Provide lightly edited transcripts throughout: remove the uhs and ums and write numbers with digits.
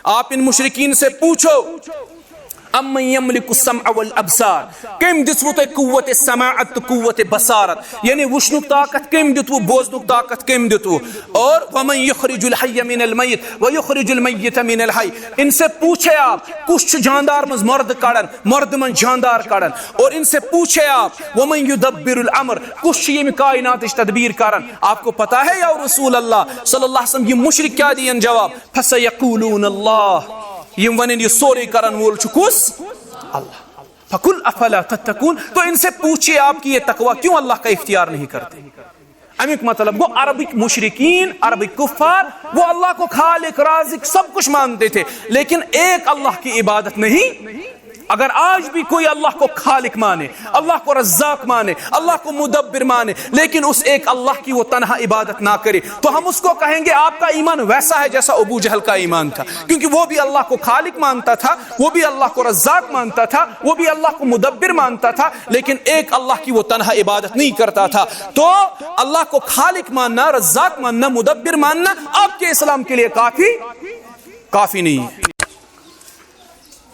آپ ان مشرکین سے پوچھو امن یملک السمع والابصار کم دتو تہ قوت سماعت تو قوت بصارت یعنی وشنک طاقت کم دتو بوزنک طاقت کم دتو اور ومن یخرج الحی من المیت ویخرج المیت من الحی ان سے پوچھے آپ کس جاندار مز مرد کڑن مرد من جاندار کڑن اور ان سے پوچھے آپ ومن یدبر الامر کس یم کائنات تدبیر کرن آپ کو پتہ ہے یا رسول اللہ صلی اللہ علیہ وسلم یہ مشرک کیا دین جواب فسیقولون اللہ یم ونن یہ سورے کرن وول کس اللہ فقل افلا تتقون تو ان سے پوچھئے آپ کی یہ تقوی کیوں اللہ کا اختیار نہیں کرتے امیک مطلب وہ عربک مشرکین عربک کفار وہ اللہ کو خالق رازق سب کچھ مانتے تھے لیکن ایک اللہ کی عبادت نہیں اگر آج بھی کوئی اللہ کو خالق مانے اللہ کو رزاق مانے اللہ کو مدبر مانے لیکن اس ایک اللہ کی وہ تنہا عبادت نہ کرے تو ہم اس کو کہیں گے آپ کا ایمان ویسا ہے جیسا ابو جہل کا ایمان تھا کیونکہ وہ بھی اللہ کو خالق مانتا تھا وہ بھی اللہ کو رزاق مانتا تھا وہ بھی اللہ کو مدبر مانتا تھا لیکن ایک اللہ کی وہ تنہا عبادت نہیں کرتا تھا تو اللہ کو خالق ماننا رزاق ماننا مدبر ماننا آپ کے اسلام کے لیے کافی نہیں ہے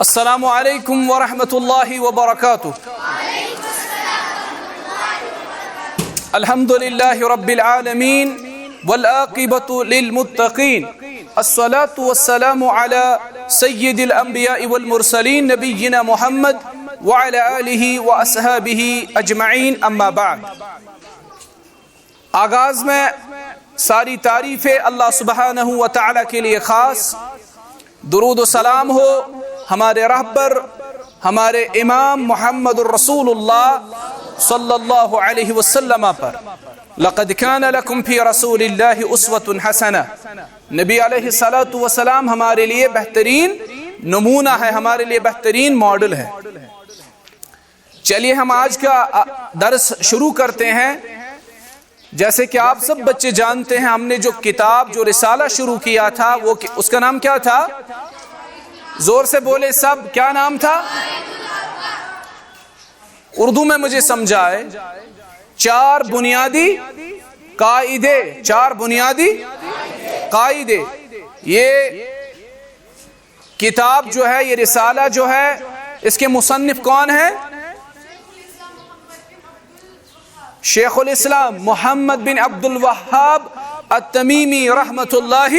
السلام علیکم ورحمۃ اللہ وبرکاتہ الحمد للہ رب العالمین والعاقبۃ للمتقین الصلاة والسلام علی سید الانبیاء والمرسلین نبینا محمد وعلی آلہ واصحابہ اجمعین اما بعد آغاز میں ساری تعریفیں اللہ سبحانہ و تعالی کے لیے خاص درود و سلام ہو ہمارے رہبر ہمارے امام محمد الرسول اللہ صلی اللہ علیہ وسلم پر لقد كان لكم في رسول الله اسوة حسنہ نبی علیہ الصلوۃ والسلام ہمارے لیے بہترین نمونہ ہے ہمارے لیے بہترین ماڈل ہے چلیے ہم آج کا درس شروع کرتے ہیں جیسے کہ آپ سب بچے جانتے ہیں ہم نے جو کتاب جو رسالہ شروع کیا تھا وہ اس کا نام کیا تھا زور سے بولے سب کیا نام تھا اردو میں مجھے سمجھائے چار بنیادی قاعدے یہ کتاب جو ہے یہ رسالہ جو ہے اس کے مصنف کون ہے شیخ الاسلام محمد بن عبد الوہاب التمیمی رحمت اللہ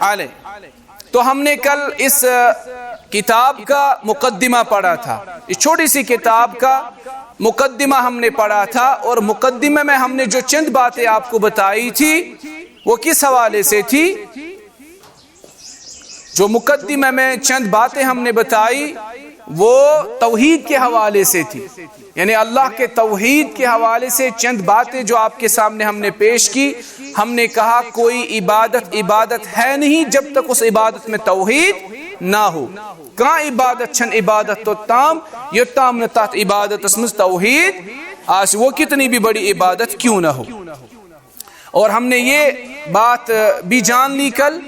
علیہ تو ہم نے کل اس کتاب کا مقدمہ پڑھا تھا اس چھوٹی سی کتاب کا مقدمہ ہم نے پڑھا تھا اور مقدمے میں ہم نے جو چند باتیں آپ کو بتائی تھی وہ کس حوالے سے تھی جو مقدمے میں چند باتیں ہم نے بتائی وہ توحید کے حوالے سے تھی یعنی اللہ کے توحید کے حوالے سے چند باتیں جو آپ کے سامنے ہم نے پیش کی ہم نے کہا کوئی عبادت ہے نہیں جب تک اس عبادت میں توحید نہ ہو کہاں عبادت چھن عبادت تو تام یہ تام نہ تحت عبادت اس میں توحید آج وہ کتنی بھی بڑی عبادت کیوں نہ ہو اور ہم نے یہ بات بھی جان لی کل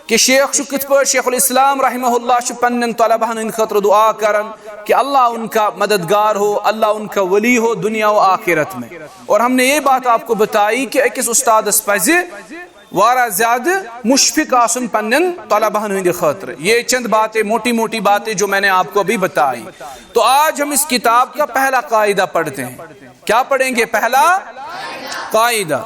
کہ شیخ شو کت پر شیخ الاسلام رحمہ اللہ شو پنن طلبہن ان خطر دعا کرن کہ اللہ ان کا مددگار ہو اللہ ان کا ولی ہو دنیا و آخرت میں اور ہم نے یہ بات آپ کو بتائی کہ ایک استاد اس پزی وارا زیادہ مشفق آسن پنن طلبہن ان خطر یہ چند باتیں موٹی باتیں جو میں نے آپ کو ابھی بتائی تو آج ہم اس کتاب کا پہلا قاعدہ پڑھتے ہیں کیا پڑھیں گے پہلا قاعدہ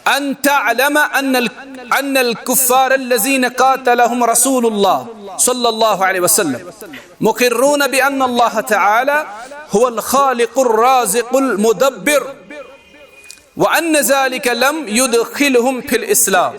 ان تعلم ان الكفار الذين قاتلهم رسول الله صلى الله عليه وسلم مقرون بان الله تعالى هو الخالق الرازق المدبر وان ذلك لم يدخلهم في الاسلام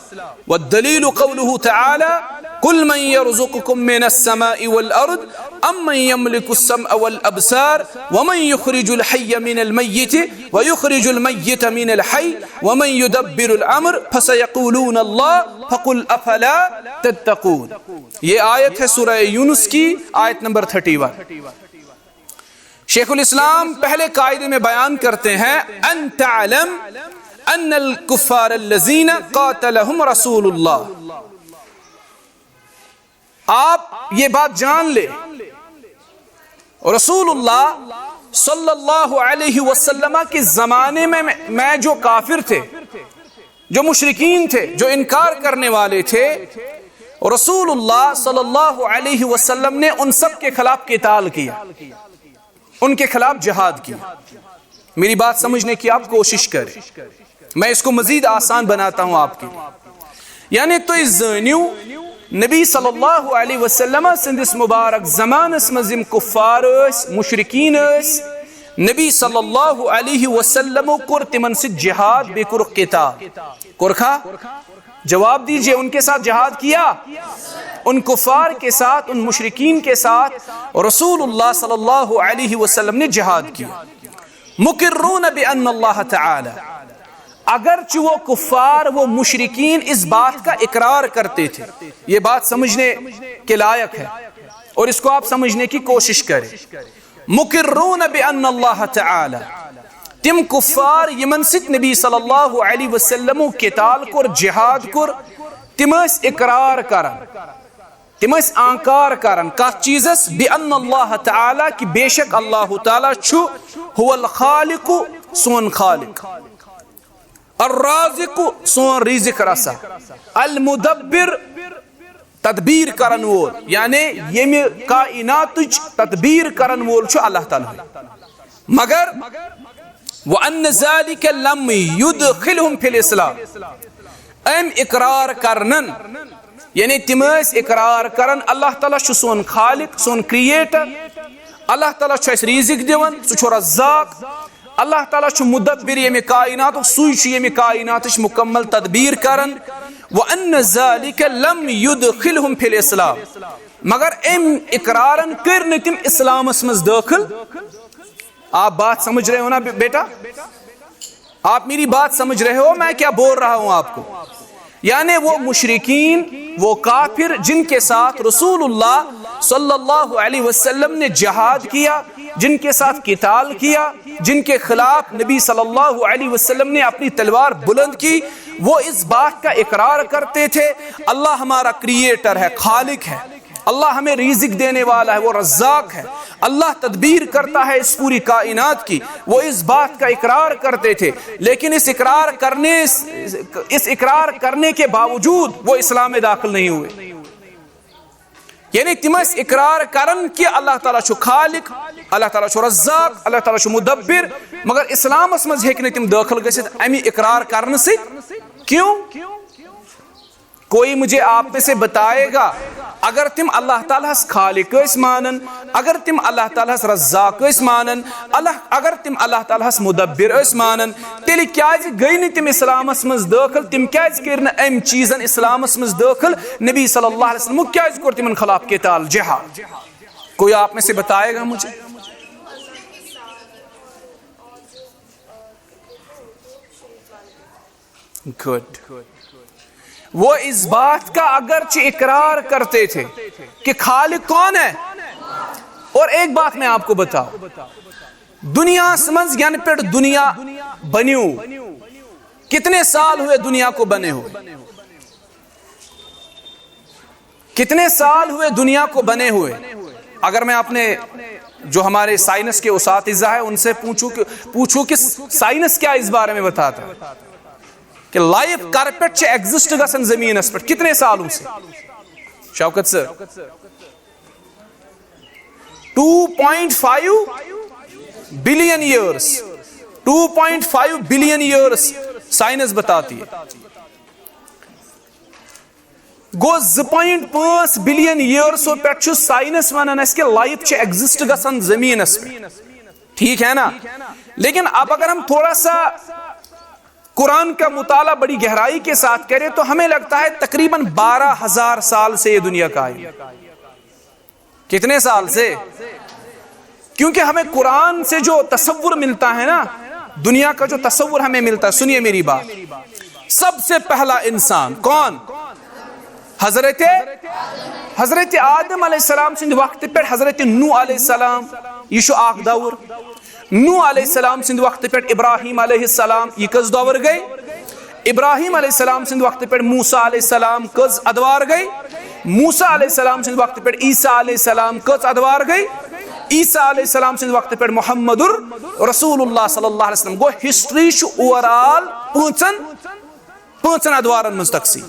والدليل قوله تعالى قل من يرزقكم من السماء والارض امن يملك السمع والابصار ومن يخرج الحي من الميت ويخرج الميت من الحي ومن يدبر الامر فسيقولون الله فقل افلا تتقون یہ آیت ہے سورہ یونس کی آیت نمبر 31 شیخ الاسلام پہلے قاعدے میں بیان کرتے ہیں ان تعلم ان الكفار الذين قاتلهم رسول اللہ آپ یہ بات جان لے رسول اللہ صلی اللہ علیہ وسلم کے زمانے میں جو کافر تھے جو مشرکین تھے جو انکار کرنے والے تھے رسول اللہ صلی اللہ علیہ وسلم نے ان سب کے خلاف قتال کیا، ان کے خلاف جہاد کیا۔ میری بات سمجھنے کی آپ کوشش کریں، میں اس کو مزید آسان بناتا ہوں آپ کے لیے۔ یعنی تو اس زانیو نبی صلی اللہ علیہ وسلم سندس مبارک زمانس مزم کفار مشرکین نبی صلی اللہ علیہ وسلم کر تمن سے جہاد بے کر قتال کرکھا؟ جواب دیجئے، ان کے ساتھ جہاد کیا؟ ان کفار کے ساتھ، ان مشرکین کے ساتھ رسول اللہ صلی اللہ علیہ وسلم نے جہاد کیا۔ مقرون بأن اللہ تعالی، اگرچہ وہ کفار وہ مشرکین اس بات کا اقرار کرتے تھے، یہ بات سمجھنے کے لائق ہے اور اس کو آپ سمجھنے کی کوشش کریں۔ مقرون بأن اللہ تعالی، تم کفار یمن ست نبی صلی اللہ علیہ وسلم قتال کر جہاد کر، تم اس اقرار کرن، تم اس انکار کرن کس چیزس بأن اللہ تعالی کہ بے شک اللہ تعالی چھو هو الخالق سون خالق، الرازق سون رزق رسا، المدبر تدبیر کرن وول، یعنی یم کائنات تدبیر کرن وول چھو اللہ تعالی۔ مگر وَأَنَّ ذَلِكَ لَمْ يُدْخِلْهُمْ فِي الْإِسْلَامِ، ام اقرار کرنن یعنی تم اقرار کرن اللہ تعالیٰ چھو سون خالق، سون کریٹر، اللہ تعالیٰ چھو اس رزق دیون، سو چھو رزاق، اللہ تعالیٰ چھو مدبر یمی کائنات، سوئی چھو یمی کائنات مکمل تدبیر کرن۔ وَأَنَّ ذَلِكَ لَمْ يُدْخِلْهُمْ فِي الْإِسْلَامِ، مگر ام اقرارن کرن تم اسلام اسمز داخل۔ آپ بات سمجھ رہے ہو نا بیٹا؟ آپ میری بات سمجھ رہے ہو میں کیا بول رہا ہوں آپ کو؟ یعنی وہ مشرکین، وہ کافر جن کے ساتھ رسول اللہ صلی اللہ علیہ وسلم نے جہاد کیا، جن کے ساتھ قتال کیا، جن کے خلاف نبی صلی اللہ علیہ وسلم نے اپنی تلوار بلند کی، وہ اس بات کا اقرار کرتے تھے اللہ ہمارا کریٹر ہے، خالق ہے، اللہ ہمیں رزق دینے والا ہے، وہ رزاق ہے، اللہ تدبیر کرتا ہے اس پوری کائنات کی، وہ اس بات کا اقرار کرتے تھے۔ لیکن اس اقرار کرنے کے باوجود وہ اسلام میں داخل نہیں ہوئے۔ یعنی تمس اقرار کرن کہ اللہ تعالیٰ چھو خالق، اللہ تعالیٰ چھو رزاق، اللہ تعالیٰ چھو مدبر، مگر اسلام اسمز ہیکنے تم داخل گژھت امی اقرار کرن سے۔ کیوں؟ کوئی مجھے آپ میں سے بتائے گا اگر تم اللہ تعالیٰ خالق اس مانن، اگر تم اللہ تعالیٰ رزاق اس مانن، اگر تم اللہ تعالیٰ مدبر اس مانن، تیلی کیاز گئی نہیں تم اسلام اسمز داخل؟ تم کیاز کرنا ام چیزن اسلام اسمز داخل؟ نبی صلی اللہ علیہ وسلم کیاز کر تمن خلاف قتال جہاد؟ کوئی آپ میں سے بتائے گا مجھے؟ گڈ۔ وہ اس بات کا اگرچہ اقرار کرتے تھے کہ خالق کون ہے۔ اور ایک بات میں آپ کو بتاؤں، دنیا سمجھ یعنی پر دنیا بنیو کتنے سال ہوئے دنیا کو بنے ہوئے؟ کتنے سال ہوئے دنیا کو بنے ہوئے؟ اگر میں اپنے جو ہمارے سائنس کے اساتذہ ہیں ان سے پوچھوں کہ سائنس کیا اس بارے میں بتاتا ہے کہ لائف کارپیٹ چھے ایگزسٹ گسن زمین اس پر کتنے سالوں سے؟ شوکت سر 2.5 billion years 2.5 billion years science بتاتی ہے۔ گو 2.5 بلین ایئرز پر چھو سائنس ونن اس کے لائف چھے ایگزسٹ گسن زمین اس پر، ٹھیک ہے نا؟ لیکن اب اگر ہم تھوڑا سا قرآن کا مطالعہ بڑی گہرائی کے ساتھ کریں تو ہمیں لگتا ہے تقریباً 12,000 سال سے یہ دنیا کا ہے۔ کتنے سال سے؟ کیونکہ ہمیں قرآن سے جو تصور ملتا ہے نا، دنیا کا جو تصور ہمیں ملتا ہے، سنیے میری بات، سب سے پہلا انسان کون؟ حضرت آدم علیہ السلام سے وقت پر حضرت نوح علیہ السلام، یہ شو آخ دور، نوح علیہ السلام سند وقت پر ابراہیم علیہ السلام، یہ کس دور گئی؟ ابراہیم علیہ السلام سند وقت پر موسیٰ علیہ السلام کس ادوار گئی؟ موسیٰ علیہ السلام سند وقت پر عیسیٰ علیہ السلام کس ادوار گئی؟ عیسیٰ علیہ السلام سند وقت پر محمد رسول اللہ صلی اللہ علیہ وسلم۔ گو ہسٹری شو اوورال پانچن ادوارن مز تقسیم۔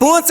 5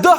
10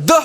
10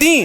3।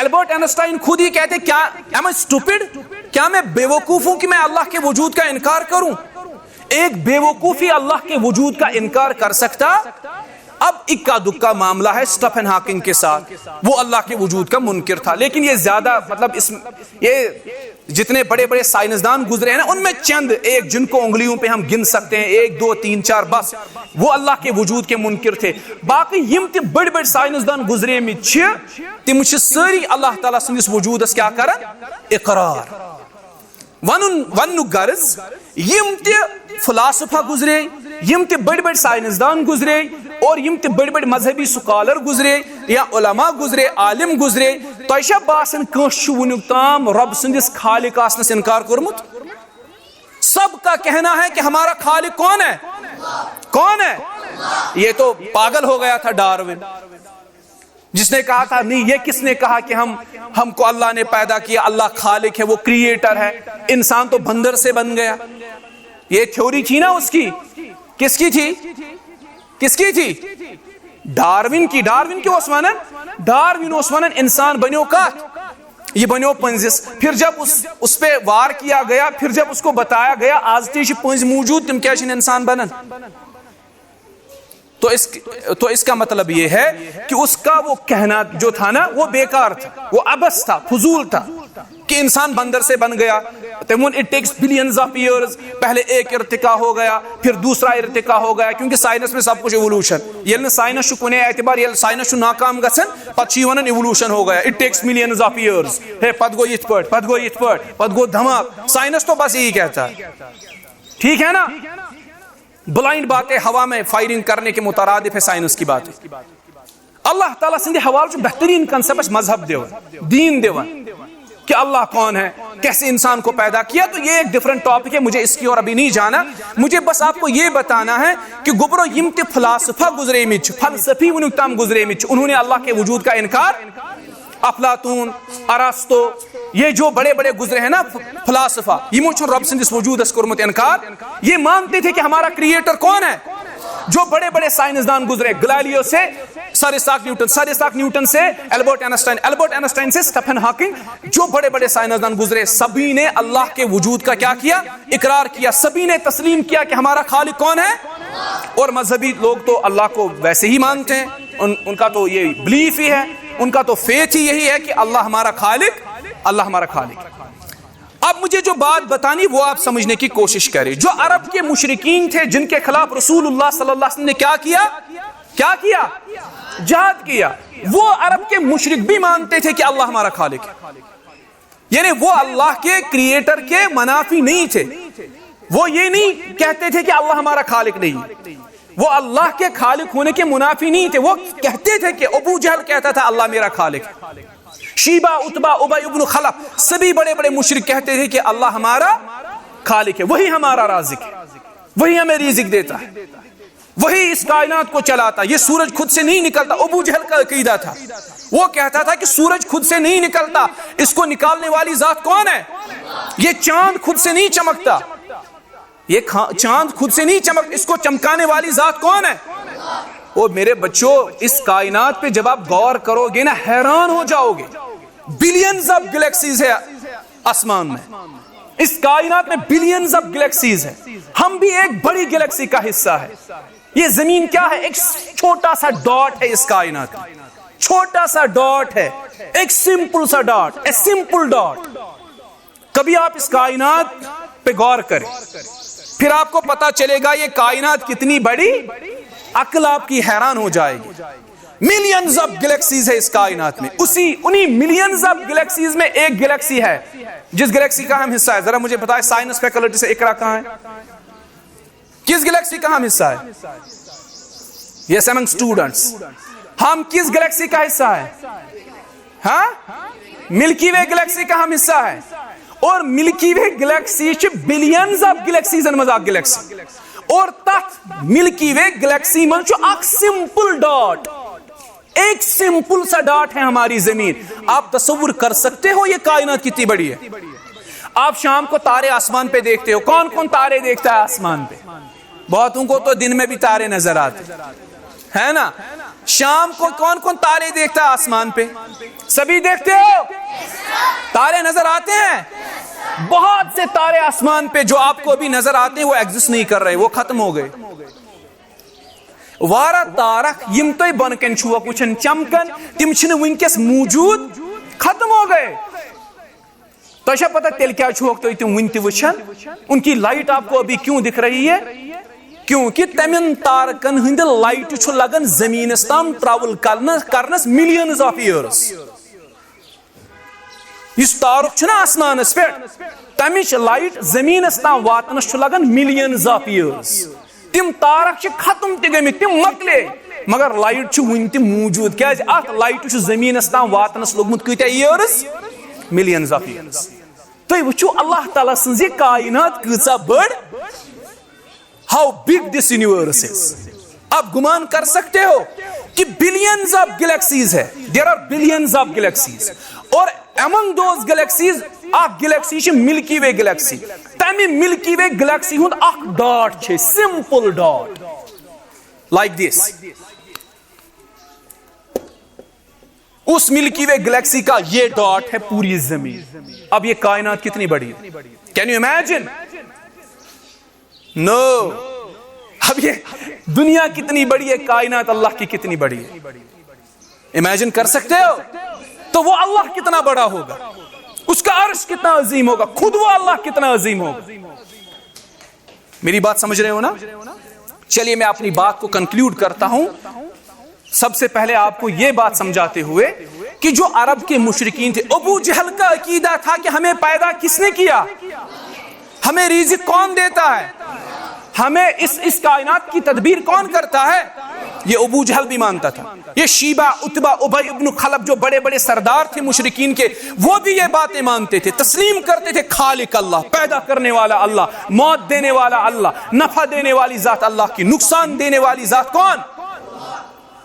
البرٹ آئنسٹائن خود ہی کہتے کیا am I stupid؟ کیا میں بیوقوف ہوں کہ میں اللہ کے وجود کا انکار کروں؟ ایک بیوقوفی اللہ کے وجود کا انکار کر سکتا؟ اب اکا دکا معاملہ ہے اسٹیفن ہاکنگ کے ساتھ، وہ اللہ کے وجود کا منکر تھا، لیکن یہ زیادہ مطلب یہ جتنے بڑے بڑے سائنسدان گزرے ہیں نا ان میں چند ایک جن کو انگلیوں پہ ہم گن سکتے ہیں، 1 2 3 4 بس، وہ اللہ کے وجود کے منکر تھے۔ باقی یم تے بڑے بڑے سائنسدان گزرے میں تم ساری اللہ تعالیٰ سندس وجودس کیا کرن؟ اقرار ون غرض یم تے فلاسفہ گزرے، یم تے بڑے بڑے سائنسدان گزرے، اور یم تے بڑے بڑے مذہبی سکالر گزرے یا علماء گزرے، عالم گزرے، تۄہہِ باسان کٲنٛسہِ وُنیُک تام رب سندس خالق آسنس انکار کورمت؟ سب کا کہنا ہے کہ ہمارا خالق کون ہے؟ کون ہے؟ یہ تو پاگل ہو گیا تھا ڈارون، جس نے کہا تھا نہیں یہ کس نے کہا کہ ہم کو اللہ نے پیدا کیا، اللہ خالق ہے، وہ کریٹر ہے، انسان تو بندر سے بن گیا۔ یہ تھیوری تھی نا اس کی، کس کی تھی؟ کس کی تھی؟ ڈاروین کی۔ ڈاروین کی ڈاروین اوسوانن انسان بنیو کات، یہ بنیو پنزس۔ پھر جب اس پہ وار کیا گیا، پھر جب اس کو بتایا گیا آج تیش پنز موجود تم کیا انسان بنن، تو اس کا مطلب یہ ہے کہ اس کا وہ کہنا جو تھا نا وہ بیکار تھا، وہ عبث تھا، فضول تھا کہ انسان بندر سے بن گیا۔ It takes billions of years, پہلے ایک ارتقا ہو گیا پھر دوسرا ارتقا ہو گیا، کیونکہ سائنس میں سب کچھ ایوولوشن، یل سائنس کنے اعتبار یل سائنس ناکام گژھن پتہ ونان ایوولوشن ہو گیا، it takes millions of years, پتہ گو یت پٹ، پتہ گو یت پٹ، پتہ گو دھماک۔ سائنس تو بس یہی کہتا ہے، ٹھیک ہے نا؟ بلائنڈ باتیں ہوا میں فائرنگ کرنے کے مترادف ہے سائنس کی باتیں۔ اللہ تعالیٰ سندھ حوالہ بہترین کنسپٹ مذہب دیون، دین دیون کہ اللہ کون ہے، کیسے انسان کو پیدا کیا۔ تو یہ ایک ڈیفرنٹ ٹاپک ہے، مجھے اس کی اور ابھی نہیں جانا، مجھے بس آپ کو یہ بتانا ہے کہ گبرو یم تے فلاسفہ گزرے مچ، فلسفی ونیک تام گزرے مچ، انہوں نے اللہ کے وجود کا انکار، افلاطون، ارسطو، یہ جو بڑے بڑے گزرے ہیں نا فلاسفہ، یہ مجھے رب سندس وجود اس کرمت انکار، یہ مانتے تھے کہ ہمارا کریٹر کون ہے۔ جو بڑے بڑے سائنسدان گزرے، گلیلیو سے سر اساک نیوٹن، سر اساک نیوٹن سے البرٹ آئنسٹائن، البرٹ آئنسٹائن سے اسٹیفن ہاکنگ، جو بڑے بڑے سائنسدان گزرے سبھی نے اللہ کے وجود کا کیا کیا؟ اقرار کیا، سبھی نے تسلیم کیا کہ ہمارا خالق کون ہے۔ اور مذہبی لوگ تو اللہ کو ویسے ہی مانتے ہیں، ان کا تو یہ بلیف ہی ہے، ان کا تو فیتھ ہی یہی ہے کہ اللہ ہمارا خالق، اللہ ہمارا خالق۔ اب مجھے جو بات بتانی وہ آپ سمجھنے کی کوشش کریں۔ جو عرب کے مشرکین تھے جن کے خلاف رسول اللہ صلی اللہ علیہ وسلم نے کیا کیا؟ کیا کیا؟ جہاد کیا۔ وہ عرب کے مشرک بھی مانتے تھے کہ اللہ ہمارا خالق ہے، یعنی وہ اللہ کے کریٹر کے منافی نہیں تھے، وہ یہ نہیں کہتے تھے کہ اللہ ہمارا خالق نہیں، وہ اللہ کے خالق ہونے کے منافی نہیں تھے، وہ کہتے تھے کہ ابو جہل کہتا تھا اللہ میرا خالق ہے، شیبہ، اتبا، ابی ابن خلف، سبھی بڑے بڑے مشرک کہتے تھے کہ اللہ ہمارا خالق ہے، وہی ہمارا رازق ہے، وہی ہمیں رزق دیتا ہے، وہی اس کائنات کو چلاتا۔ یہ سورج خود سے نہیں نکلتا، ابو جہل کا عقیدہ تھا، وہ کہتا تھا کہ سورج خود سے نہیں نکلتا، اس کو نکالنے والی ذات کون ہے؟ یہ چاند خود سے نہیں چمکتا، یہ چاند خود سے نہیں چمک، اس کو چمکانے والی ذات کون ہے؟ اور میرے بچوں اس کائنات پہ جب آپ غور کرو گے نا حیران ہو جاؤ گے، بلینز آف گلیکسیز ہے آسمان میں، اس کائنات میں بلینز آف گلیکسیز ہے، ہم بھی ایک بڑی گلیکسی کا حصہ ہے۔ یہ زمین کیا ہے؟ ایک چھوٹا سا ڈاٹ ہے اس کائنات میں، چھوٹا سا ڈاٹ ہے، ایک سمپل سا ڈاٹ، اے سمپل ڈاٹ۔ کبھی آپ اس کائنات پہ غور کریں، پھر آپ کو پتا چلے گا یہ کائنات کتنی بڑی، عقل آپ کی حیران ہو جائے گی۔ ملینز آف گلیکسیز ہے اس کائنات میں، انہی ملینز آف گلیکسیز میں ایک گلیکسی ہے جس گلیکسی کا ہم حصہ ہے۔ ذرا مجھے بتائیں سائنس فیکلٹی سے اقرا کہاں ہے؟ کس گلیکسی کا ہم حصہ ہے؟ یس امنگ اسٹوڈنٹس، ہم کس گلیکسی کا حصہ ہے؟ ہاں، ملکی وے گلیکسی کا ہم حصہ ہے، اور ملکی وے گلیکسی بلینز آف گلیکسیز مزاق گلیکسی، اور تحت ملکی وے گلیکسی من اک سمپل ڈاٹ، ایک سمپل سا ڈاٹ ہے ہماری زمین۔ آپ تصور کر سکتے ہو یہ کائنات کتنی بڑی ہے؟ آپ شام کو تارے آسمان پہ دیکھتے ہو، کون کون تارے دیکھتا ہے آسمان پہ؟ بہتوں کو تو دن میں بھی تارے نظر آتے ہے نا، شام کو کون کون تارے دیکھتا ہے آسمان پہ؟ سبھی دیکھتے ہو؟ تارے نظر آتے ہیں؟ بہت سے تارے آسمان پہ جو آپ کو ابھی نظر آتے ہیں وہ ایگزسٹ نہیں کر رہے, وہ ختم ہو گئے. وارہ تارک یم تو بنکن چھوک وچھن چمکن تم چھن ونکس موجود, ختم ہو گئے. تو اچھا پتہ تیل کیا چھوک تو تم ون تی وچھن, ان کی لائٹ آپ کو ابھی کیوں دکھ رہی ہے؟ کیونکہ تمن تارکن ہند لائٹ چھ لگن زمینس تام ٹریول کرنس ملینز آف ایئرس. اس تارک چھنا آسمانس پہ تمچ لائٹ زمینس تام واتنس چھ لگن ملینز آف ایئرس. تم تارک چھ ختم تہ گمت, تم مکلے, مگر لائٹ چھ ون تہ موجود. کیا ات لائٹ چھ زمینس تام واتنس لوگمت کتیا ایئرس؟ Millions of years. تھی وچھو اللہ تعالیٰ سنزی کائنات کیسا بڑ, how big this universe is. آپ گمان کر سکتے ہو کہ بلینز آف گلیکسیز ہے, there are billions of galaxies, اور among those galaxies اخ گلیکسی چھ ملکی وے گلیکسی. تمہ ملکی وے گلیکسی ہند اخ ڈاٹ چھ, سمپل ڈاٹ لائک دس. اس ملکی وے گلیکسی کا یہ ڈاٹ ہے پوری زمین. اب یہ کائنات کتنی بڑی ہے؟ Can you imagine? نو. اب یہ دنیا کتنی بڑی ہے, کائنات اللہ کی کتنی بڑی ہے, امیجن کر سکتے ہو؟ تو وہ اللہ کتنا بڑا ہوگا, اس کا عرش کتنا عظیم ہوگا, خود وہ اللہ کتنا عظیم ہوگا. میری بات سمجھ رہے ہو نا؟ چلیے میں اپنی بات کو کنکلیوڈ کرتا ہوں. سب سے پہلے آپ کو یہ بات سمجھاتے ہوئے کہ جو عرب کے مشرکین تھے, ابو جہل کا عقیدہ تھا کہ ہمیں پیدا کس نے کیا, ہمیں رزق کون دیتا ہے, ہمیں اس کائنات کی تدبیر کون کرتا ہے, یہ ابو جہل بھی مانتا تھا. یہ شیبہ, اتبا, ابی ابن خلف جو بڑے بڑے سردار تھے مشرکین کے, وہ بھی یہ باتیں مانتے تھے, تسلیم کرتے تھے خالق اللہ, پیدا کرنے والا اللہ, موت دینے والا اللہ, نفع دینے والی ذات اللہ کی, نقصان دینے والی ذات کون.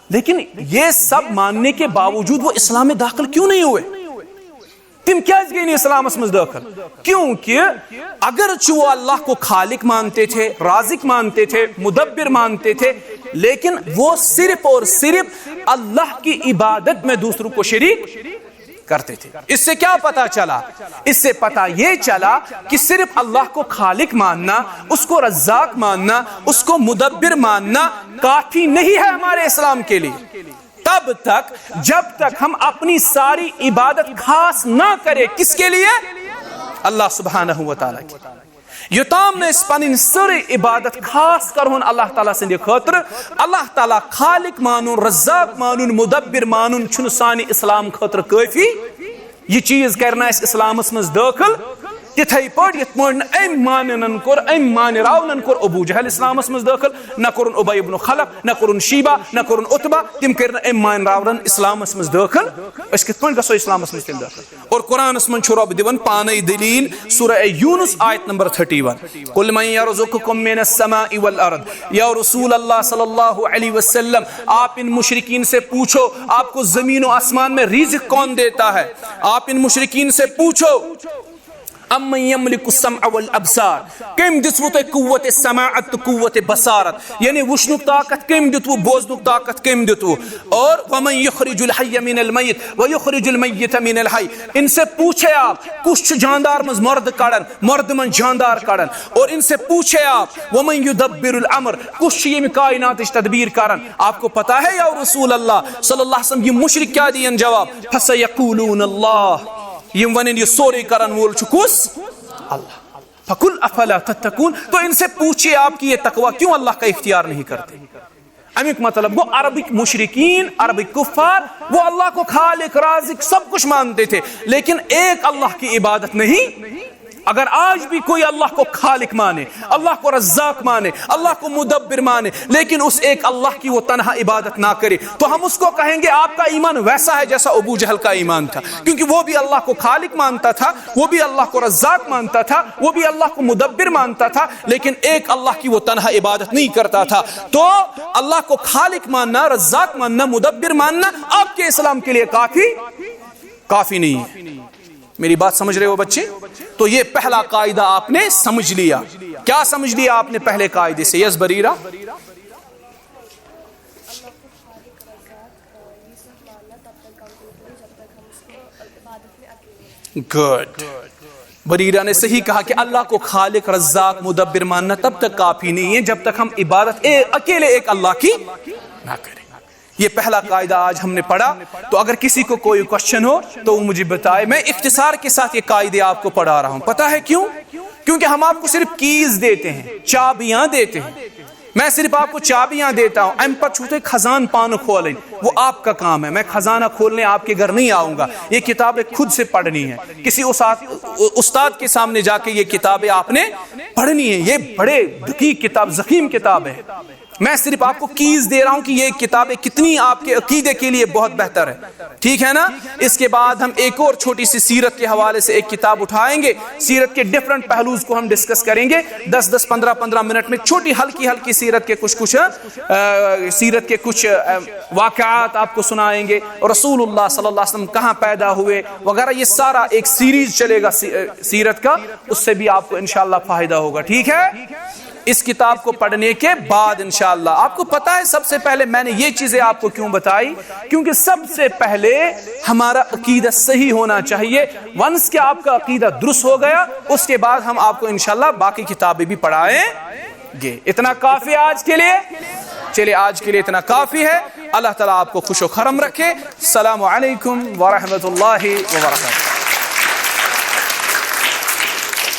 لیکن یہ سب ماننے کے باوجود وہ اسلام میں داخل کیوں نہیں ہوئے؟ تم کیا گئی نہیں اسلام میں داخل؟ کیونکہ اگرچہ وہ اللہ کو خالق مانتے تھے, رازق مانتے تھے, مدبر مانتے تھے, لیکن وہ صرف اور صرف اللہ کی عبادت میں دوسروں کو شریک کرتے تھے. اس سے کیا پتا چلا؟ اس سے پتا یہ چلا کہ صرف اللہ کو خالق ماننا, اس کو رزاق ماننا, اس کو مدبر ماننا کافی نہیں ہے ہمارے اسلام کے لیے. تب تک جب تک ہم اپنی ساری عبادت خاص نہ کریں, کس کے لیے؟ اللہ سبحانہ و تعالیٰ کی. یوتام نے اس پنن سری عبادت خاص کرون اللہ تعالیٰ سے خاطر, اللہ تعالیٰ خالق مانون, رزاق مانون, مدبر مانون چھن سانی اسلام خاطر کافی. یہ چیز کرنا اس اسلام میں داخل تتھے پٹ یت پٹ ام مانن کور, ام مان راونن کور ابو جہل اسلام میں داخل, نہ کرن ابی ابن خلف, نہ کرن شیبہ, نہ کرن اتبا, تم کرن ام مان راونن اسلام میں داخل. اس کت پٹ گسو اسلام میں تیل داخل؟ اور قرآن من چھ رب دون پانے دلیل, سورہ یونس آیت نمبر 31, قل من یرزقکم من السماء والارض. یا رسول اللہ صلی اللہ علیہ وسلم, آپ ان مشرکین سے پوچھو آپ کو زمین و آسمان میں رزق کون دیتا ہے. آپ ان مشرکین سے پوچھو امن یملک السمع والابصار, کم دتو تہ قوت سماعت تو قوت بصارت, یعنی وشنک طاقت کم دتو, بوزنک طاقت کم دتو. اور ومن یخرج الحی من المیت ویخرج المیت من الحی, ان سے پوچھے آپ کچھ جاندار مز مرد کڑن, مرد من جاندار کڑن. اور ان سے پوچھے آپ ومن یدبر الامر, کچھ یہ کائنات تدبیر کرن. آپ کو پتا ہے یا رسول اللہ صلی اللہ علیہ وسلم یہ مشرک کیا دین جواب؟ فسیقولون اللہ, یہ ونن یہ سورے کرن وول چکوس اللہ. فقل افلا تتقون, تو ان سے پوچھئے آپ کی یہ تقوی کیوں اللہ کا اختیار نہیں کرتے. امیک مطلب وہ عربک مشرکین, عربک کفار, وہ اللہ کو خالق, رازق سب کچھ مانتے تھے, لیکن ایک اللہ کی عبادت نہیں. اگر آج بھی کوئی اللہ کو خالق مانے, اللہ کو رزاق مانے, اللہ کو مدبر مانے, لیکن اس ایک اللہ کی وہ تنہا عبادت نہ کرے, تو ہم اس کو کہیں گے آپ کا ایمان ویسا ہے جیسا ابو جہل کا ایمان تھا, کیونکہ وہ بھی اللہ کو خالق مانتا تھا, وہ بھی اللہ کو رزاق مانتا تھا, وہ بھی اللہ کو مدبر مانتا تھا, لیکن ایک اللہ کی وہ تنہا عبادت نہیں کرتا تھا. تو اللہ کو خالق ماننا, رزاق ماننا, مدبر ماننا آپ کے اسلام کے لیے کافی نہیں ہے. میری بات سمجھ رہے ہو بچے؟ تو یہ پہلا قاعدہ آپ نے سمجھ لیا. کیا سمجھ لیا آپ نے پہلے قاعدے سے؟ یس بریرہ, گڈ. بریرہ نے صحیح کہا کہ اللہ کو خالق رزاق مدبر ماننا تب تک کافی نہیں ہے جب تک ہم عبادت اکیلے ایک اللہ کی نہ کریں. یہ پہلا قاعدہ آج ہم نے پڑھا. تو اگر کسی کو کوئی کوشچن ہو تو وہ مجھے بتائے. میں اختصار کے ساتھ یہ قاعدے آپ کو پڑھا رہا ہوں. پتہ ہے کیوں؟ کیونکہ ہم آپ کو صرف کیز دیتے ہیں, چابیاں دیتے ہیں. میں صرف آپ کو چابیاں دیتا ہوں. ایم پر چھوٹے خزان پان کھولیں, وہ آپ کا کام ہے. میں خزانہ کھولنے آپ کے گھر نہیں آؤں گا. یہ کتابیں خود سے پڑھنی ہے. کسی استاد کے سامنے جا کے یہ کتابیں آپ نے پڑھنی ہے. یہ بڑے دقیق کتاب, ضخیم کتاب ہے. میں صرف آپ کو کیز دے رہا ہوں کہ یہ کتابیں کتنی آپ کے عقیدے کے لیے بہت بہتر ہے. ٹھیک ہے نا؟ اس کے بعد ہم ایک اور چھوٹی سی سیرت کے حوالے سے ایک کتاب اٹھائیں گے. سیرت کے ڈیفرنٹ پہلوز کو ہم ڈسکس کریں گے. 10-15 منٹ میں چھوٹی ہلکی سیرت کے کچھ واقعات آپ کو سنائیں گے. رسول اللہ صلی اللہ علیہ وسلم کہاں پیدا ہوئے وغیرہ. یہ سارا ایک سیریز چلے گا سیرت کا. اس سے بھی آپ کو انشاءاللہ فائدہ ہوگا. ٹھیک ہے؟ اس کتاب کو پڑھنے کے بعد انشاءاللہ آپ کو پتا ہے سب سے پہلے میں نے یہ چیزیں آپ کو کیوں بتائی, کیونکہ سب سے پہلے ہمارا عقیدہ صحیح ہونا چاہیے. ونس کہ آپ کا عقیدہ درست ہو گیا اس کے بعد ہم آپ کو انشاءاللہ باقی کتابیں بھی پڑھائیں گے. اتنا کافی ہے آج کے لیے؟ چلے آج کے لیے اتنا کافی ہے. اللہ تعالیٰ آپ کو خوش و خرم رکھے. السلام علیکم ورحمۃ اللہ وبرکاتہ.